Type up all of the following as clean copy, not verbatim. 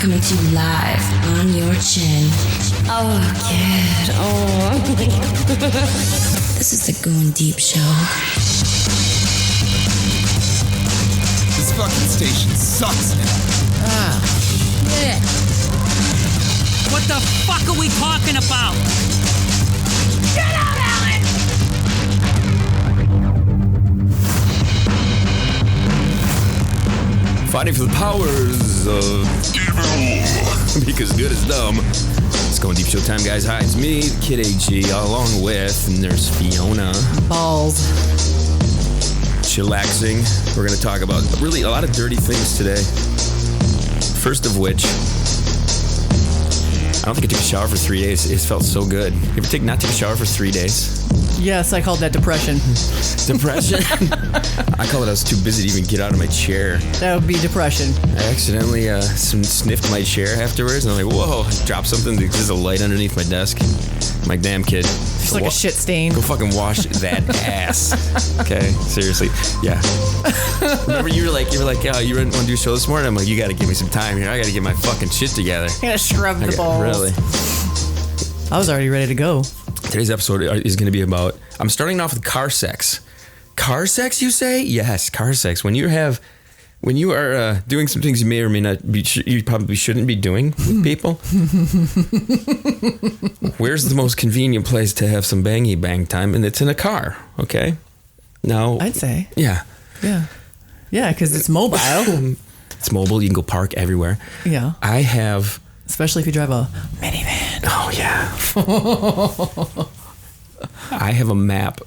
coming to you live on your chin. Oh, kid. Oh. This is the Goin Deep Show. This fucking station sucks now. Ah, shit. What the fuck are we talking about? Get out, Alan! Fighting for the powers of evil. Because good is dumb. It's Goin Deep Show time, guys. Hi, it's me, Kid AG, along with Nurse Fiona. Balls. Chillaxing. We're going to talk about really a lot of dirty things today. First of which, I don't think I took a shower for 3 days. It felt so good. You ever not take a shower for 3 days? Yes, I called that depression. Depression? I call it I was too busy to even get out of my chair. That would be depression. I accidentally sniffed my chair afterwards, and I'm like, whoa, dropped something. There's a light underneath my desk. I'm like, damn, kid. It's like a shit stain. Go fucking wash that ass. Okay? Seriously. Yeah. Remember, you were like, yeah, you want to do a show this morning? I'm like, you got to give me some time here. I got to get my fucking shit together. I got to scrub the balls. Really? I was already ready to go. Today's episode is going to be about, I'm starting off with car sex. Car sex, you say? Yes, car sex. When you are doing some things you may or may not be, you probably shouldn't be doing with people. Where's the most convenient place to have some bangy bang time? And it's in a car, okay? Now, I'd say. Yeah. Yeah. Yeah, because it's mobile. It's mobile. You can go park everywhere. Yeah. I have... Especially if you drive a minivan. Oh, yeah. I have a map,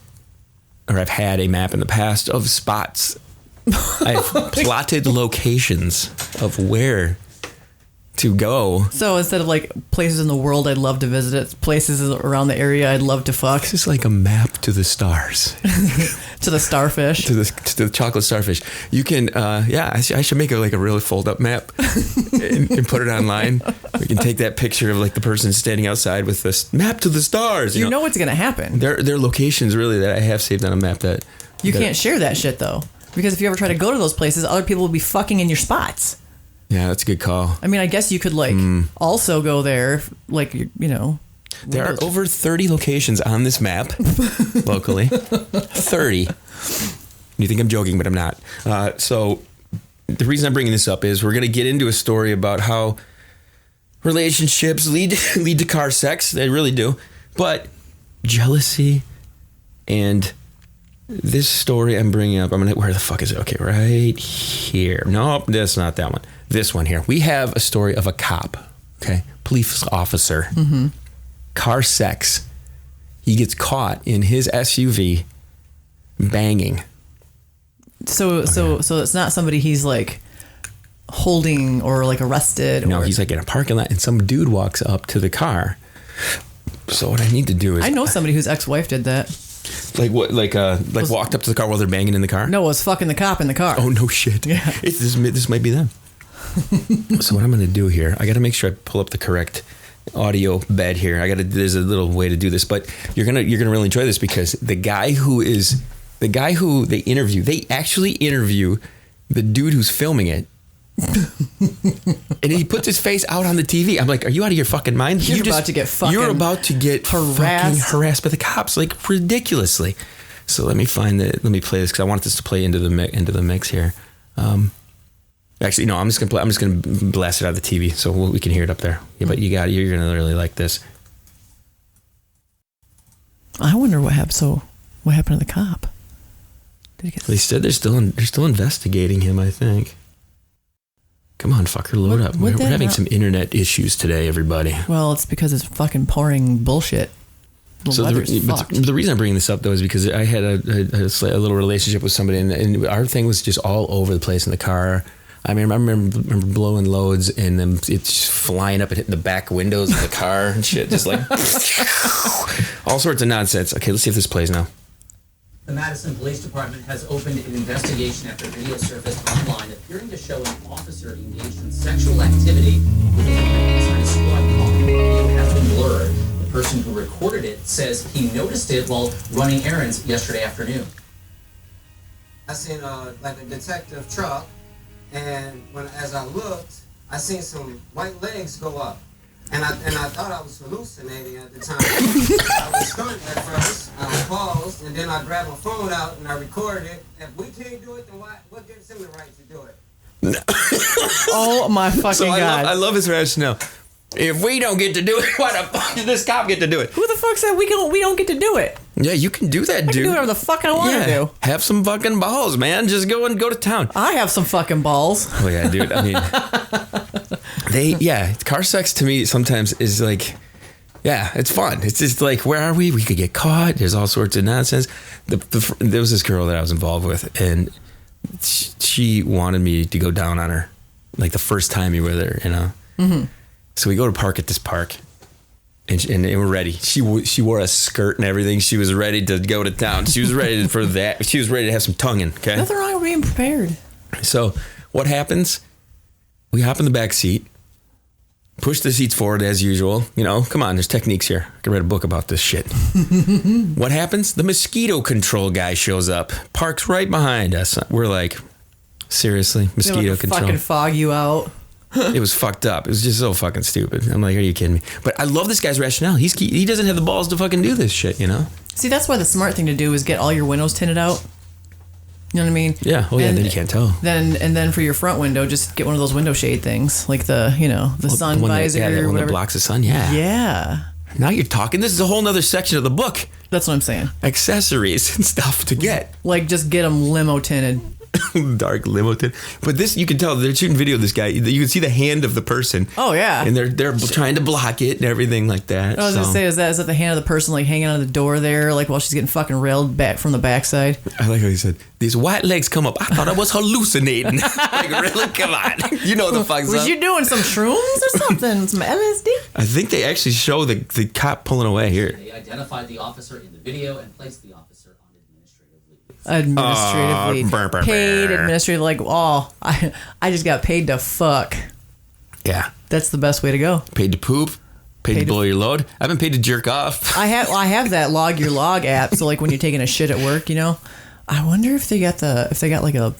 or I've had a map in the past of spots. I've plotted locations of where to go. So instead of like places in the world I'd love to visit, it's places around the area I'd love to fuck. It's just like a map to the stars. To the starfish. To the chocolate starfish. You can, I should make a really fold up map and put it online. We can take that picture of like the person standing outside with this map to the stars. You know what's going to happen. There are locations really that I have saved on a map that... You can't share that shit though. Because if you ever try to go to those places, other people will be fucking in your spots. Yeah, that's a good call. I mean, I guess you could also go there, like, you know. There are over 30 locations on this map locally. 30. You think I'm joking, but I'm not. So the reason I'm bringing this up is we're going to get into a story about how relationships lead to car sex. They really do. But jealousy and... This story I'm bringing up, where the fuck is it? Okay, right here. Nope, that's not that one. This one here. We have a story of a cop, okay? Police officer. Mm-hmm. Car sex. He gets caught in his SUV banging. So it's not somebody he's like holding or like arrested. No, he's like in a parking lot and some dude walks up to the car. So what I need to do is... I know somebody whose ex-wife did that. Like what? Like walked up to the car while they're banging in the car? No, it was fucking the cop in the car. Oh, no shit. Yeah. This might be them. So what I'm going to do here, I got to make sure I pull up the correct audio bed here. There's a little way to do this, but you're going to really enjoy this because the guy who they actually interview the dude who's filming it. And he puts his face out on the TV. I'm like, are you out of your fucking mind? You're about to get harassed by the cops, like ridiculously. So let me play this because I want this to play into the mix here. Actually, no, I'm just gonna blast it out of the TV so we can hear it up there. Yeah, but you're gonna really like this. I wonder what happened. So what happened to the cop? They said they're still investigating him, I think. Come on, fucker, load up. We're having some internet issues today, everybody. Well, it's because it's fucking pouring bullshit. The reason I'm bringing this up, though, is because I had a little relationship with somebody, and our thing was just all over the place in the car. I mean, I remember blowing loads, and then it's flying up and hitting the back windows of the car and shit, just like all sorts of nonsense. Okay, let's see if this plays now. The Madison Police Department has opened an investigation after video surfaced online appearing to show an officer engaged in sexual activity with a woman inside a squad car. The video has been blurred. The person who recorded it says he noticed it while running errands yesterday afternoon. I seen like a detective truck, and as I looked, I seen some white legs go up. And I thought I was hallucinating at the time. I was stunned at first. I paused, and then I grabbed my phone out and I recorded it. If we can't do it, then what gives him the right to do it? Oh my fucking God. I love his rationale. If we don't get to do it, why the fuck did this cop get to do it? Who the fuck said we don't get to do it? Yeah, you can do that, dude. I can do whatever the fuck I want to do. Have some fucking balls, man. Just go to town. I have some fucking balls. Oh yeah, dude. I mean, car sex to me sometimes is like, yeah, it's fun. It's just like, where are we? We could get caught. There's all sorts of nonsense. There was this girl that I was involved with, and she wanted me to go down on her, like the first time you were there, you know. Mm-hmm. So we go to park at this park, and we're ready. She wore a skirt and everything. She was ready to go to town. She was ready for that. She was ready to have some tonguing. Okay. Nothing wrong with being prepared. So what happens? We hop in the back seat, push the seats forward as usual. You know, come on, there's techniques here. I can write a book about this shit. What happens? The mosquito control guy shows up, parks right behind us. We're like, seriously, mosquito control. Fucking fog you out. It was fucked up. It was just so fucking stupid. I'm like, are you kidding me? But I love this guy's rationale. He doesn't have the balls to fucking do this shit, you know? See, that's why the smart thing to do is get all your windows tinted out. You know what I mean? Yeah. Oh, yeah. Then you can't tell. Then for your front window, just get one of those window shade things, like the sun visor. That one that blocks the sun. Yeah. Yeah. Now you're talking. This is a whole nother section of the book. That's what I'm saying. Accessories and stuff to get. Like, just get them limo tinted. Dark limo tint. But this, you can tell they're shooting video of this guy. You can see the hand of the person. Oh yeah. And they're trying to block it and everything like that. I was gonna say, is that the hand of the person like hanging on the door there, like while she's getting fucking railed back from the backside? I like how he said, these white legs come up. I thought I was hallucinating. Like, really? Come on. You know the fuck's Was up. you doing some shrooms or something? Some LSD? I think they actually show the cop pulling away here. They identified the officer in the video and placed the officer on administrative leave. Paid administrative, like, I just got paid to fuck. Yeah. That's the best way to go. Paid to poop. Paid to blow your load. I've been paid to jerk off. I have that log your log app. So like when you're taking a shit at work, you know, I wonder if they got like a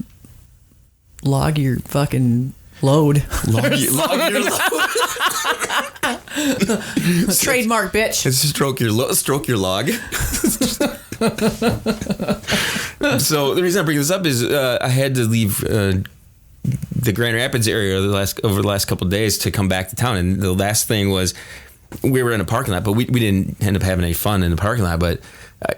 log your fucking load. Log your load. Trademark, bitch. It's stroke your log. So the reason I bring this up is I had to leave the Grand Rapids area over the last couple of days to come back to town, and the last thing was we were in a parking lot, but we didn't end up having any fun in the parking lot. But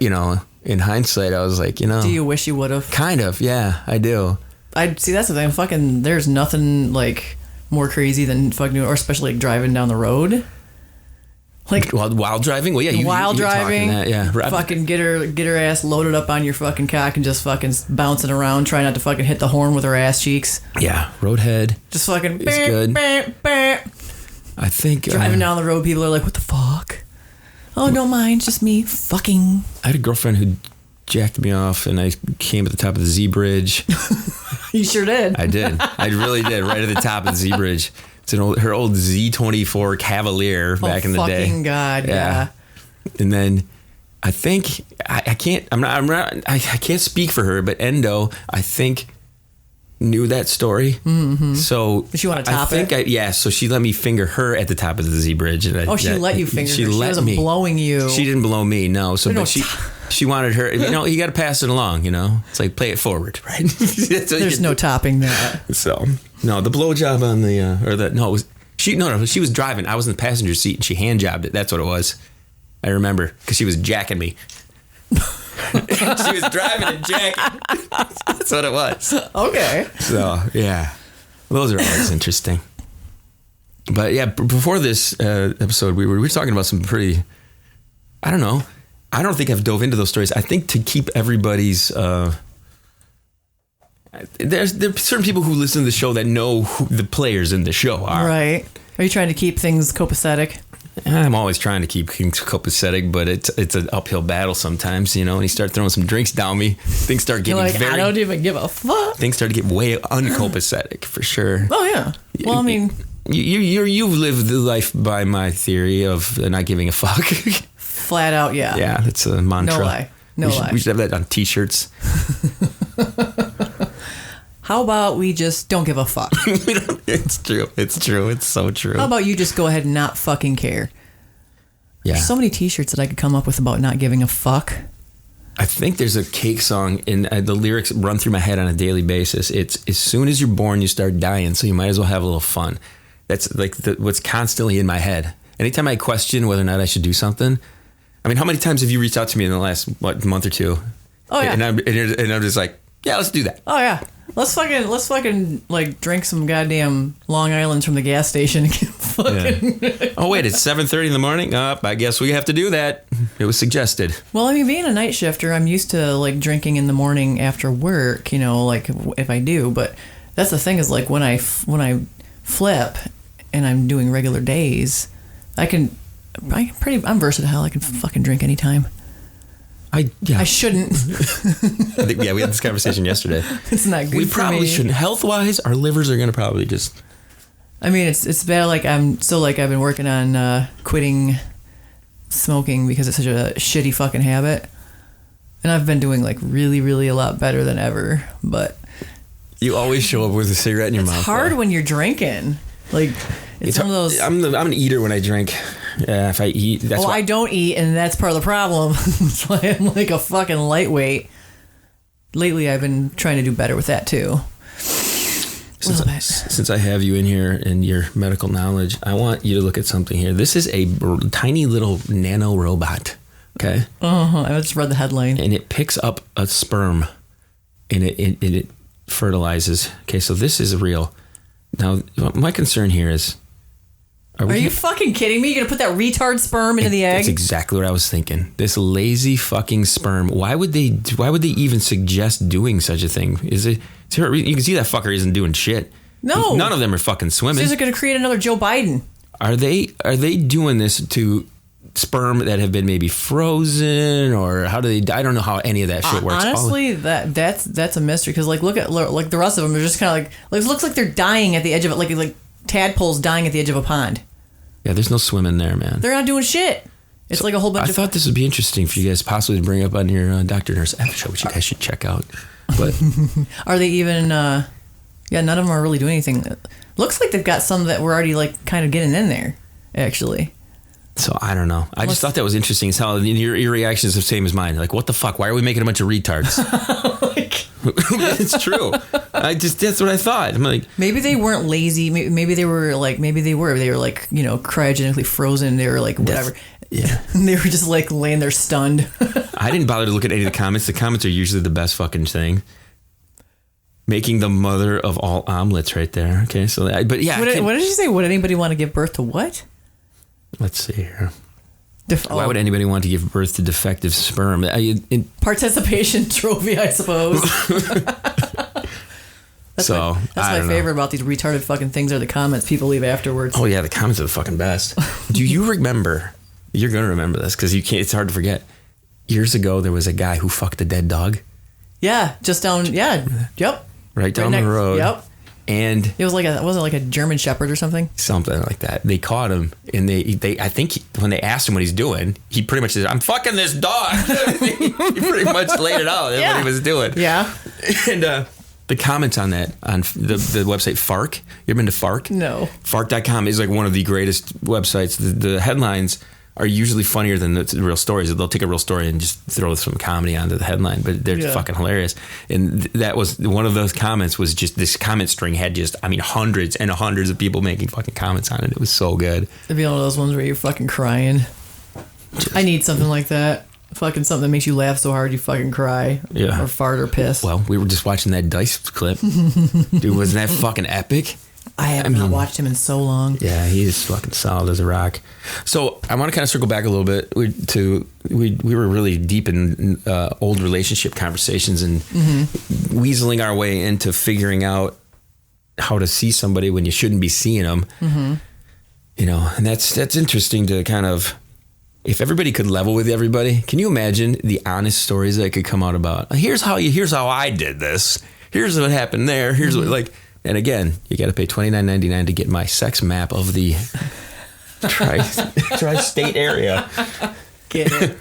in hindsight, I was like, do you wish you would have? Kind of, yeah, I do. I see. That's the thing. Fucking, there's nothing like more crazy than fucking, or especially like driving down the road. Like while driving, well, yeah, while driving, that, yeah. Fucking get her ass loaded up on your fucking cock and just fucking bouncing around, trying not to fucking hit the horn with her ass cheeks. Yeah, roadhead. Just fucking. It's good. I think driving down the road, people are like, "What the fuck?" Oh, don't mind, it's just me fucking. I had a girlfriend who jacked me off, and I came at the top of the Z Bridge. You sure did. I did. I really did. Right at the top of the Z Bridge. It's her old Z24 Cavalier back in the day. Oh, fucking God, yeah. And then I think I can't speak for her, but Endo, I think, knew that story. Mm-hmm. So did she want to top it? So she let me finger her at the top of the Z Bridge. And she let you finger her. She wasn't blowing you. She didn't blow me, no. So, but she wanted her. You got to pass it along. It's like play it forward, right? There's no topping that. So no, the blowjob on the she was driving. I was in the passenger seat and she handjobbed it. That's what it was. I remember because she was jacking me. She was driving and jacking. That's what it was. Okay. So yeah, those are always interesting. But yeah, before this episode, we were talking about some pretty. I don't know. I don't think I've dove into those stories. I think to keep everybody's. There's certain people who listen to the show that know who the players in the show are. Right. Are you trying to keep things copacetic? I'm always trying to keep things copacetic, but it's an uphill battle sometimes, and you start throwing some drinks down me, things start getting I don't even give a fuck. Things start to get way uncopacetic for sure. Oh yeah. Well, I mean, you've lived the life by my theory of not giving a fuck. Flat out, yeah. Yeah, that's a mantra. No lie. We should have that on t-shirts. How about we just don't give a fuck? It's true. It's true. It's so true. How about you just go ahead and not fucking care? Yeah. There's so many t-shirts that I could come up with about not giving a fuck. I think there's a Cake song, and the lyrics run through my head on a daily basis. It's as soon as you're born, you start dying, so you might as well have a little fun. That's like what's constantly in my head. Anytime I question whether or not I should do something, I mean, how many times have you reached out to me in the last month or two? Oh yeah, and I'm just like, yeah, let's do that. Oh yeah, let's fucking like drink some goddamn Long Islands from the gas station. And Yeah. Oh wait, it's 7:30 in the morning. I guess we have to do that. It was suggested. Well, I mean, being a night shifter, I'm used to like drinking in the morning after work. You know, like if I do, but that's the thing is like when I flip and I'm doing regular days, I'm versatile. I can fucking drink anytime. I shouldn't. We had this conversation yesterday. It's not good. We for probably me. shouldn't. Health wise, our livers are gonna probably just. I mean, it's bad. Like I've been working on quitting smoking because it's such a shitty fucking habit, and I've been doing like really, really a lot better than ever. But you always show up with a cigarette in your mouth. It's hard when you're drinking. Like it's one of those. I'm an eater when I drink. If I eat, that's why I don't eat, and that's part of the problem. That's why I'm like a fucking lightweight. Lately, I've been trying to do better with that too. Since I have you in here and your medical knowledge, I want you to look at something here. This is a tiny little nano robot. Okay. I just read the headline. And it picks up a sperm, and it fertilizes. Okay, so this is real. Now, my concern here is. Are you fucking kidding me? You're gonna put that retard sperm into the egg? That's exactly what I was thinking. This lazy fucking sperm. Why would they even suggest doing such a thing? You can see that fucker isn't doing shit. No, none of them are fucking swimming. These are gonna create another Joe Biden. Are they doing this to sperm that have been maybe frozen, or how do they? I don't know how any of that shit works. Honestly, that's a mystery because like look the rest of them are just kind of like it looks like they're dying at the edge of it, like tadpoles dying at the edge of a pond. Yeah, there's no swimming there, man. They're not doing shit. It's like a whole bunch of... I thought this would be interesting for you guys possibly to bring up on your Dr. Nurse F show, which you guys should check out. But are they even... none of them are really doing anything. Looks like they've got some that were already like kind of getting in there, actually. So I don't know. I just thought that was interesting. It's how your reaction is the same as mine. Like, what the fuck? Why are we making a bunch of retards? It's true. That's what I thought. I'm like, maybe they weren't lazy. Maybe they were like, they were like, cryogenically frozen. They were like, whatever. Yeah. They were just like laying there stunned. I didn't bother to look at any of the comments. The comments are usually the best fucking thing. Making the mother of all omelets right there. Okay. So, but yeah. What did you say? Would anybody want to give birth to what? Let's see here. Why would anybody want to give birth to defective sperm? Participation trophy, I suppose. That's my favorite about these retarded fucking things are the comments people leave afterwards. Oh yeah, the comments are the fucking best. Do you remember? You're gonna remember this because you can't. It's hard to forget. Years ago, there was a guy who fucked a dead dog. Yeah, just down. Yeah, yep. Right down the road. Yep. And it was like a German Shepherd or something? Something like that. They caught him, and I think when they asked him what he's doing, he pretty much said, "I'm fucking this dog." He pretty much laid it out. That's what he was doing. Yeah. And the comments on that, on the website FARC, you ever been to FARC? No. FARC.com is like one of the greatest websites. The headlines are usually funnier than the real stories. They'll take a real story and just throw some comedy onto the headline, but they're fucking hilarious. And that was one of those comments. Was just this comment string had hundreds and hundreds of people making fucking comments on it. It was so good. It'd be one of those ones where you're fucking crying. I need something like that. Fucking something that makes you laugh so hard you fucking cry. Yeah. Or fart or piss. Well, we were just watching that Dice clip. Dude, wasn't that fucking epic? I have not watched him in so long. Yeah, he's fucking solid as a rock. So I want to kind of circle back a little bit. We were really deep in old relationship conversations and weaseling our way into figuring out how to see somebody when you shouldn't be seeing them. Mm-hmm. And that's interesting to kind of, if everybody could level with everybody, can you imagine the honest stories that could come out about, here's how I did this. Here's what happened there. Here's what and again, you got to pay $29.99 to get my sex map of the tri-state area. Get it.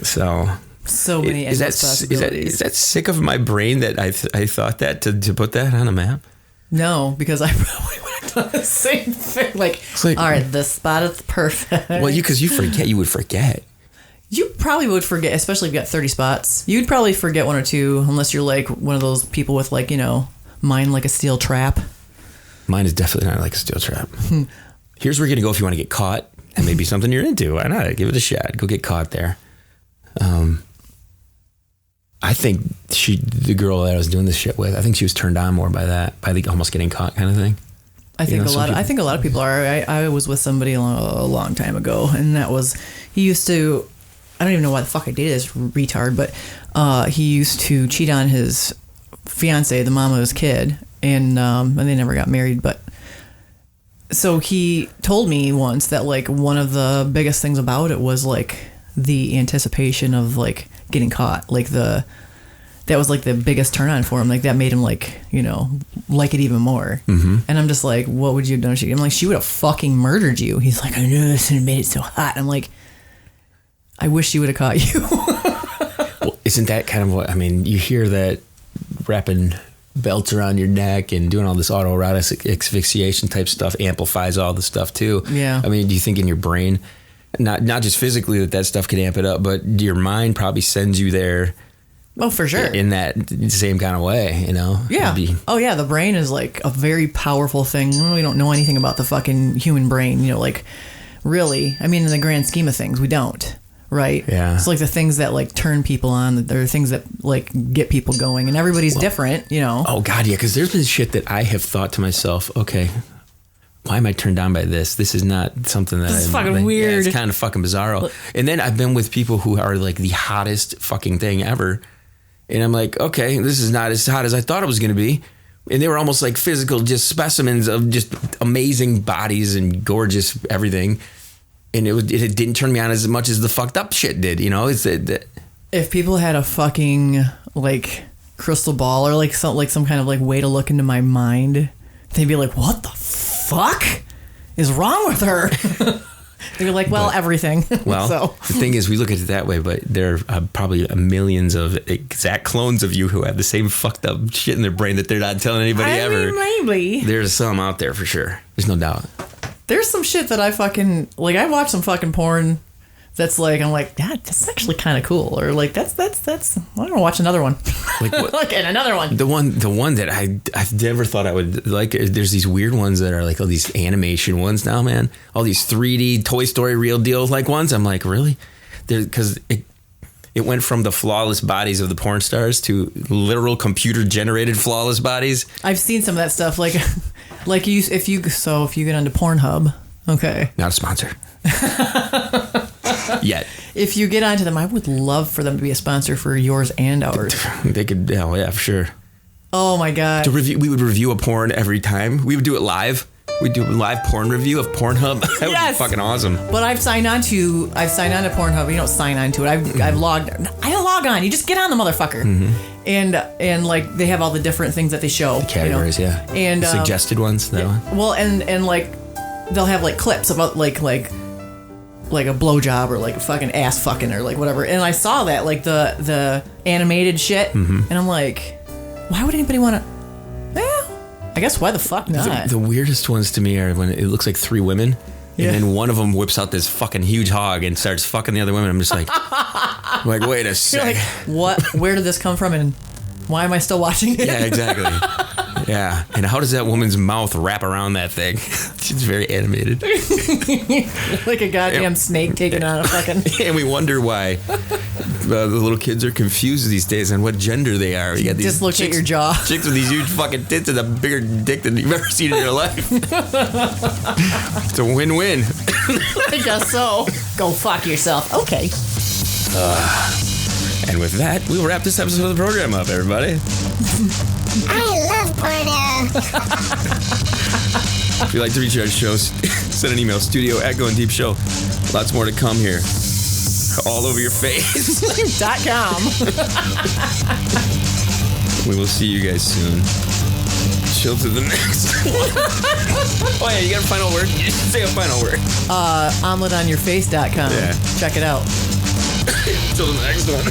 So So many endless possibilities. Is that sick of my brain that I thought that to put that on a map? No, because I probably would have done the same thing. Like, all right, this spot is perfect. Well, because you would forget. You probably would forget, especially if you got 30 spots. You'd probably forget one or two, unless you're like one of those people with like, mind like a steel trap. Mine is definitely not like a steel trap. Here's where you're going to go if you want to get caught. And maybe something you're into. Why not? Give it a shot. Go get caught there. I think the girl that I was doing this shit with, I think she was turned on more by the almost getting caught kind of thing. I think a lot of people are. I was with somebody a long time ago, and he used to, I don't even know why the fuck I dated this retard, but he used to cheat on his fiance, the mom of his kid, and they never got married, but so he told me once that like one of the biggest things about it was like the anticipation of like getting caught, like that was like the biggest turn on for him, like that made him like like it even more. Mm-hmm. And I'm just like, what would you have done? I'm like, she would have fucking murdered you. He's like, I knew this and it made it so hot. I'm like, I wish she would have caught you. Well, isn't that kind of what I mean? You hear that wrapping belts around your neck and doing all this autoerotic asphyxiation type stuff amplifies all the stuff too. Yeah. I mean, do you think in your brain, not just physically that stuff could amp it up, but your mind probably sends you there. Oh, for sure. In that same kind of way, Yeah. Oh, yeah. The brain is like a very powerful thing. We don't know anything about the fucking human brain, like really. I mean, in the grand scheme of things, we don't. Right? Yeah. It's like the things that like turn people on. There are things that like get people going, and everybody's different, Oh, God, yeah. Because there's been shit that I have thought to myself, okay, why am I turned on by this? This is not something that is fucking weird. Yeah, it's kind of fucking bizarro. And then I've been with people who are like the hottest fucking thing ever. And I'm like, okay, this is not as hot as I thought it was going to be. And they were almost like physical, just specimens of just amazing bodies and gorgeous everything. And it didn't turn me on as much as the fucked up shit did, If people had a fucking like crystal ball or like some kind of like way to look into my mind, they'd be like, "What the fuck is wrong with her?" They'd be like, "Well, everything." Well, so. The thing is, we look at it that way, but there are probably millions of exact clones of you who have the same fucked up shit in their brain that they're not telling anybody ever. Maybe there's some out there for sure. There's no doubt. There's some shit that I fucking like. I watch some fucking porn that's like, I'm like, yeah, that's actually kind of cool, or like that's. I want to watch another one. Like what? Like and another one. The one that I've never thought I would like. There's these weird ones that are like all these animation ones now, man. All these 3D Toy Story real deal like ones. I'm like, really? Because it went from the flawless bodies of the porn stars to literal computer generated flawless bodies. I've seen some of that stuff. Like if you get onto Pornhub, okay. Not a sponsor. Yet. If you get onto them, I would love for them to be a sponsor for yours and ours. They could, yeah, for sure. Oh my God. We would review a porn every time. We would do it live. We'd do a live porn review of Pornhub. That would be fucking awesome. But I've signed on to Pornhub. You don't sign on to it. I've logged. I log on. You just get on the motherfucker. Mm-hmm. And like they have all the different things that they show. The categories, yeah. And suggested ones. That one. Well, and like they'll have like clips about like a blowjob or like a fucking ass fucking or like whatever. And I saw that like the animated shit, and I'm like, why would anybody want to? I guess why the fuck not? The weirdest ones to me are when it looks like three women, and then one of them whips out this fucking huge hog and starts fucking the other women. I'm just like, wait a second. Like, what? Where did this come from? And why am I still watching it? Yeah, exactly. Yeah. And how does that woman's mouth wrap around that thing? She's very animated. Like a goddamn snake taking on a fucking... And we wonder why the little kids are confused these days on what gender they are. You got these dislocate your jaw. Chicks with these huge fucking tits and a bigger dick than you've ever seen in your life. It's a win-win. I guess so. Go fuck yourself. Okay. And with that, we will wrap this episode of the program up, everybody. I love porno. If you'd like to reach our show, send an email, studio@Goin Deep Show. Lots more to come here. All over your face. .com. We will see you guys soon. Chill to the next one. Oh yeah, you got a final word? You should say a final word. OmeletOnYourFace.com. Yeah. Check it out. Until the next one.